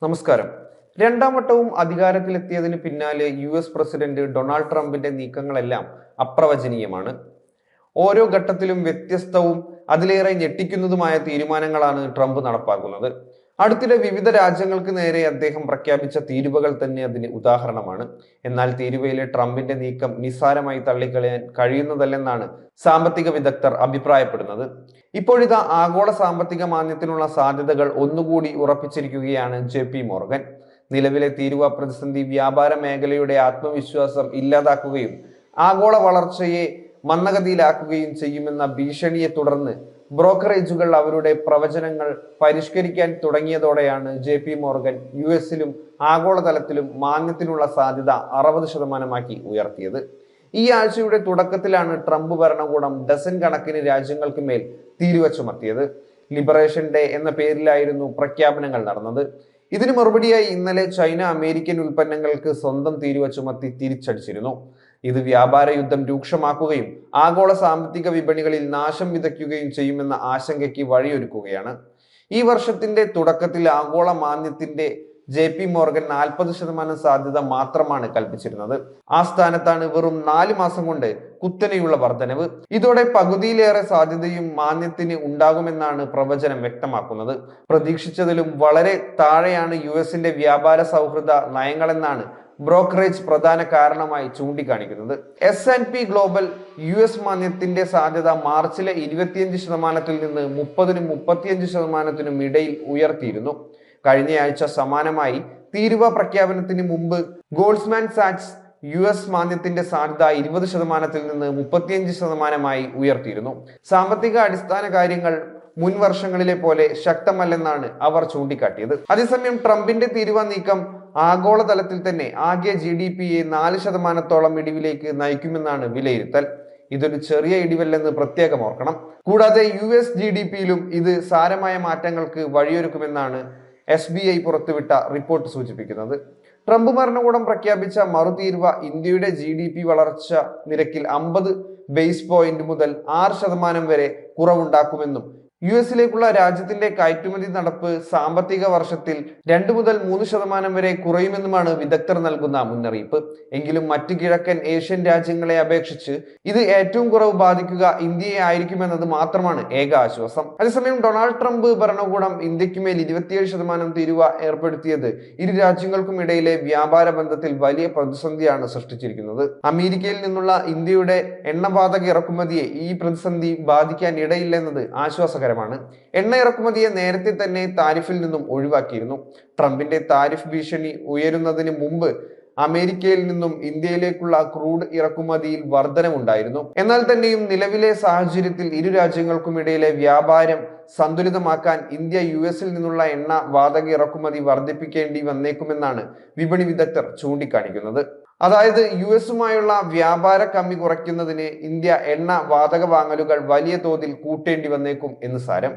നമസ്കാരം. രണ്ടാം വട്ടവും അധികാരത്തിലെത്തിയതിന് പിന്നാലെ പ്രസിഡന്റ് ഡൊണാൾഡ് ട്രംപിന്റെ നീക്കങ്ങളെല്ലാം അപ്രവചനീയമാണ്. ഓരോ ഘട്ടത്തിലും വ്യത്യസ്തവും അതിലേറെ ഞെട്ടിക്കുന്നതുമായ തീരുമാനങ്ങളാണ് ട്രംപ് നടപ്പാക്കുന്നത്. അടുത്തിടെ വിവിധ രാജ്യങ്ങൾക്ക് നേരെ അദ്ദേഹം പ്രഖ്യാപിച്ച തീരുവകൾ തന്നെ അതിന് ഉദാഹരണമാണ്. എന്നാൽ തീരുവയിലെ ട്രംപിന്റെ നീക്കം നിസ്സാരമായി തള്ളിക്കളയാൻ കഴിയുന്നതല്ലെന്നാണ് സാമ്പത്തിക വിദഗ്ധർ അഭിപ്രായപ്പെടുന്നത്. ഇപ്പോഴിതാ ആഗോള സാമ്പത്തിക മാന്ദ്യത്തിനുള്ള സാധ്യതകൾ ഒന്നുകൂടി ഉറപ്പിച്ചിരിക്കുകയാണ് JP മോർഗൻ. നിലവിലെ തീരുവ പ്രതിസന്ധി വ്യാപാര മേഖലയുടെ ആത്മവിശ്വാസം ഇല്ലാതാക്കുകയും ആഗോള വളർച്ചയെ മന്ദഗതിയിലാക്കുകയും ചെയ്യുമെന്ന ഭീഷണിയെ തുടർന്ന് ബ്രോക്കറേജുകൾ അവരുടെ പ്രവചനങ്ങൾ പരിഷ്കരിക്കാൻ തുടങ്ങിയതോടെയാണ് JP മോർഗൻ US-ലും ആഗോളതലത്തിലും മാന്ദ്യത്തിനുള്ള സാധ്യത 60% ഉയർത്തിയത്. ഈ ആഴ്ചയുടെ തുടക്കത്തിലാണ് ട്രംപ് ഭരണകൂടം ഡസൻ കണക്കിന് രാജ്യങ്ങൾക്ക് മേൽ തീരുവ ചുമത്തിയത്. ലിബറേഷൻ ഡേ എന്ന പേരിലായിരുന്നു പ്രഖ്യാപനങ്ങൾ നടന്നത്. ഇതിന് മറുപടിയായി ഇന്നലെ ചൈന അമേരിക്കൻ ഉൽപ്പന്നങ്ങൾക്ക് സ്വന്തം തീരുവ ചുമത്തി തിരിച്ചടിച്ചിരുന്നു. ഇത് വ്യാപാര യുദ്ധം രൂക്ഷമാക്കുകയും ആഗോള സാമ്പത്തിക വിപണികളിൽ നാശം വിതയ്ക്കുകയും ചെയ്യുമെന്ന ആശങ്കയ്ക്ക് വഴിയൊരുക്കുകയാണ്. ഈ വർഷത്തിന്റെ തുടക്കത്തിൽ ആഗോള മാന്ദ്യത്തിന്റെ JP മോർഗൻ 40% സാധ്യത മാത്രമാണ് കൽപ്പിച്ചിരുന്നത്. ആ സ്ഥാനത്താണ് വെറും 4 മാസം കൊണ്ട് കുത്തനെയുള്ള വർധനവ്. ഇതോടെ പകുതിയിലേറെ സാധ്യതയും മാന്ദ്യത്തിന് ഉണ്ടാകുമെന്നാണ് പ്രവചനം വ്യക്തമാക്കുന്നത്. പ്രതീക്ഷിച്ചതിലും വളരെ താഴെയാണ് US-ന്റെ വ്യാപാര സൗഹൃദ നയങ്ങളെന്നാണ് ബ്രോക്കറേജ് പ്രധാന കാരണമായി ചൂണ്ടിക്കാണിക്കുന്നത്. S&P ഗ്ലോബൽ US മാന്ദ്യത്തിന്റെ സാധ്യത മാർച്ചിലെ 25% നിന്ന് 30-35% ഇടയിൽ ഉയർത്തിയിരുന്നു. കഴിഞ്ഞയാഴ്ച സമാനമായി തീരുവ പ്രഖ്യാപനത്തിന് മുമ്പ് ഗോൾഡ്സ്മാൻ സാക്സ് US മാന്ദ്യത്തിന്റെ സാധ്യത 20% നിന്ന് 35% ഉയർത്തിയിരുന്നു. സാമ്പത്തിക അടിസ്ഥാന കാര്യങ്ങൾ മുൻ വർഷങ്ങളിലെ പോലെ ശക്തമല്ലെന്നാണ് അവർ ചൂണ്ടിക്കാട്ടിയത്. അതേസമയം ട്രംപിന്റെ തീരുവ നീക്കം ആഗോളതലത്തിൽ തന്നെ ആകെ GDP-യെ 4% ഇടിവിലേക്ക് നയിക്കുമെന്നാണ് വിലയിരുത്തൽ. ഇതൊരു ചെറിയ ഇടിവല്ലെന്ന് പ്രത്യേകം ഓർക്കണം. കൂടാതെ US GDP-യിലും ഇത് സാരമായ മാറ്റങ്ങൾക്ക് വഴിയൊരുക്കുമെന്നാണ് SBI പുറത്തുവിട്ട റിപ്പോർട്ട് സൂചിപ്പിക്കുന്നത്. ട്രംപ് ഭരണകൂടം പ്രഖ്യാപിച്ച മറുതീരുവ ഇന്ത്യയുടെ GDP വളർച്ച നിരക്കിൽ 50 ബേസ് പോയിന്റ് മുതൽ 6% വരെ കുറവുണ്ടാക്കുമെന്നും US-ലേക്കുള്ള രാജ്യത്തിന്റെ കയറ്റുമതി നടപ്പ് സാമ്പത്തിക വർഷത്തിൽ 2 മുതൽ 3% വരെ കുറയുമെന്നുമാണ് വിദഗ്ധർ നൽകുന്ന മുന്നറിയിപ്പ്. എങ്കിലും മറ്റ് കിഴക്കൻ ഏഷ്യൻ രാജ്യങ്ങളെ അപേക്ഷിച്ച് ഇത് ഏറ്റവും കുറവ് ബാധിക്കുക ഇന്ത്യയെ ആയിരിക്കുമെന്നത് മാത്രമാണ് ഏക ആശ്വാസം. അതേസമയം ഡൊണാൾഡ് ട്രംപ് ഭരണകൂടം ഇന്ത്യക്കുമേൽ 27% തീരുവ ഏർപ്പെടുത്തിയത് ഇരു രാജ്യങ്ങൾക്കും ഇടയിലെ വ്യാപാര ബന്ധത്തിൽ വലിയ പ്രതിസന്ധിയാണ് സൃഷ്ടിച്ചിരിക്കുന്നത്. അമേരിക്കയിൽ നിന്നുള്ള ഇന്ത്യയുടെ എണ്ണവാതക ഇറക്കുമതിയെ ഈ പ്രതിസന്ധി ബാധിക്കാൻ ഇടയില്ലെന്നത് ആശ്വാസകരമാണ്. എണ്ണ ഇറക്കുമതിയെ നേരത്തെ തന്നെ താരിഫിൽ നിന്നും ഒഴിവാക്കിയിരുന്നു. ട്രംപിന്റെ താരിഫ് ഭീഷണി ഉയരുന്നതിന് മുമ്പ് അമേരിക്കയിൽ നിന്നും ഇന്ത്യയിലേക്കുള്ള ക്രൂഡ് ഇറക്കുമതിയിൽ വർധനമുണ്ടായിരുന്നു. എന്നാൽ തന്നെയും നിലവിലെ സാഹചര്യത്തിൽ ഇരു രാജ്യങ്ങൾക്കും ഇടയിലെ വ്യാപാരം സന്തുലിതമാക്കാൻ ഇന്ത്യ US-ൽ നിന്നുള്ള എണ്ണ വാതക ഇറക്കുമതി വർദ്ധിപ്പിക്കേണ്ടി വന്നേക്കുമെന്നാണ് വിപണി വിദഗ്ധർ ചൂണ്ടിക്കാണിക്കുന്നത്. അതായത് US-ഉമായുള്ള വ്യാപാര കമ്മി കുറയ്ക്കുന്നതിന് ഇന്ത്യ എണ്ണ വാതക വാങ്ങലുകൾ വലിയ തോതിൽ കൂട്ടേണ്ടി വന്നേക്കും എന്ന് സാരം.